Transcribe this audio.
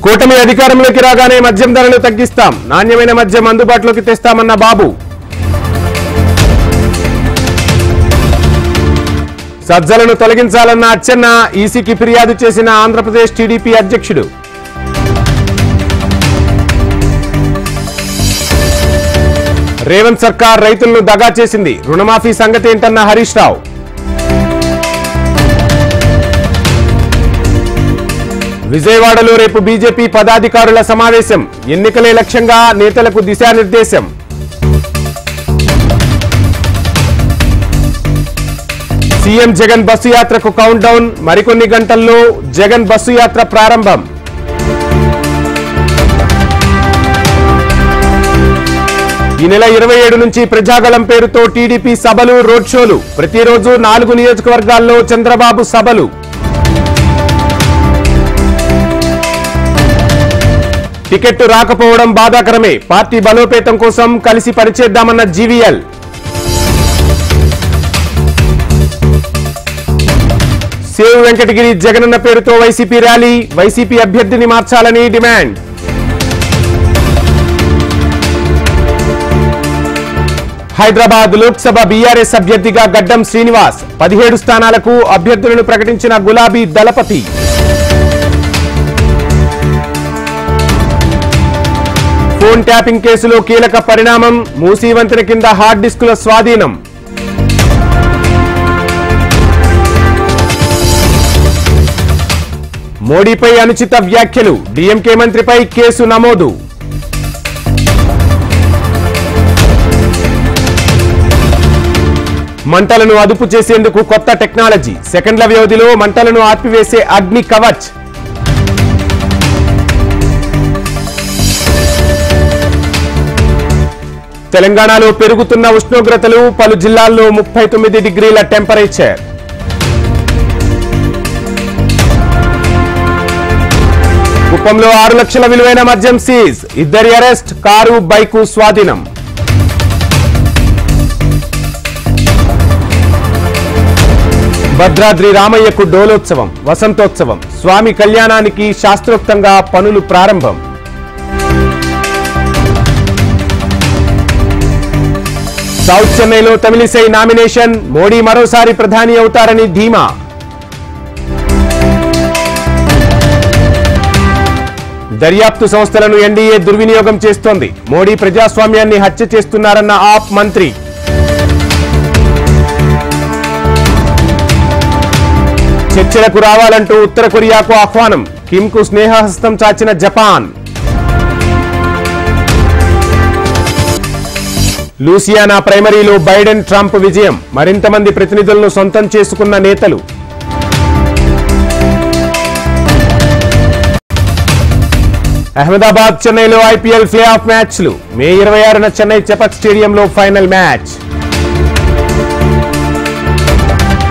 కూటమి అధికారంలోకి రాగానే మద్యం ధరలు తగ్గిస్తాం, నాణ్యమైన మద్యం అందుబాటులోకి తెస్తామన్న బాబు. సజ్జలను తొలగించాలన్న అచ్చెన్న ఈసీకి ఫిర్యాదు చేసిన ఆంధ్రప్రదేశ్ టీడీపీ అధ్యక్షుడు. రేవంత్ సర్కార్ రైతులను దగా చేసింది, రుణమాఫీ సంగతి ఏంటన్న హరీష్ రావు. విజయవాడలో రేపు బీజేపీ పదాధికారుల సమావేశం, ఎన్నికలే లక్ష్యంగా నేతలకు దిశానిర్దేశం. సీఎం జగన్ బస్సు యాత్రకు కౌంట్ డౌన్, మరికొన్ని గంటల్లో జగన్ బస్సు యాత్ర ప్రారంభం. ఈ నెల 27 నుంచి ప్రజాగళం పేరుతో టీడీపీ సభలు, రోడ్ షోలు, ప్రతిరోజు 4 నియోజకవర్గాల్లో చంద్రబాబు సభలు. టికెట్ రాకపోవడం బాధాకరమే, పార్టీ బలోపేతం కోసం కలిసి పనిచేద్దామన్న జీవీఎల్. సేవ్ వెంకటగిరి జగనన్న పేరుతో వైసీపీ ర్యాలీ, వైసీపీ అభ్యర్థిని మార్చాలని డిమాండ్. హైదరాబాద్ లోక్సభ బీఆర్ఎస్ అభ్యర్థిగా గడ్డం శ్రీనివాస్, 17 స్థానాలకు అభ్యర్థులను ప్రకటించిన గులాబీ దళపతి. ఫోన్ ట్యాపింగ్ కేసులో కీలక పరిణామం, మూసీ వంతెన కింద హార్డ్ డిస్కుల స్వాధీనం. మోడీపై అనుచిత వ్యాఖ్యలు, డీఎంకే మంత్రిపై కేసు నమోదు. మంటలను అదుపు చేసేందుకు కొత్త టెక్నాలజీ, సెకండ్ల వ్యవధిలో మంటలను ఆర్పివేసే అగ్ని కవచ్. తెలంగాణలో పెరుగుతున్న ఉష్ణోగ్రతలు, పలు జిల్లాల్లో 39 డిగ్రీల టెంపరేచర్. కుప్పంలో 6 లక్షల విలువైన మద్యం సీజ్, 2 అరెస్ట్, కారు బైకు స్వాధీనం. భద్రాద్రి రామయ్యకు డోలోత్సవం, వసంతోత్సవం, స్వామి కళ్యాణానికి శాస్త్రోక్తంగా పనులు ప్రారంభం. సౌత్ చెన్నైలో తమిళిసై నామినేషన్, మోడీ మరోసారి ప్రధాని అవుతారని ధీమా. దర్యాప్తు సంస్థలను ఎన్డీఏ దుర్వినియోగం చేస్తోంది, మోడీ ప్రజాస్వామ్యాన్ని హత్య చేస్తున్నారన్న ఆప్ మంత్రి. చర్చలకు రావాలంటూ ఉత్తర కొరియాకు ఆహ్వానం, కిమ్కు స్నేహహస్తం చాచిన జపాన్. లూసియానా ప్రైమరీలో బైడెన్ ట్రంప్ విజయం, మరింత మంది ప్రతినిధులను సొంతం చేసుకున్న నేతలు. అహ్మదాబాద్ చెన్నైలో ఐపీఎల్ ప్లే ఆఫ్ మ్యాచ్లు, మే 26న చెన్నై చెపక్ స్టేడియంలో ఫైనల్ మ్యాచ్.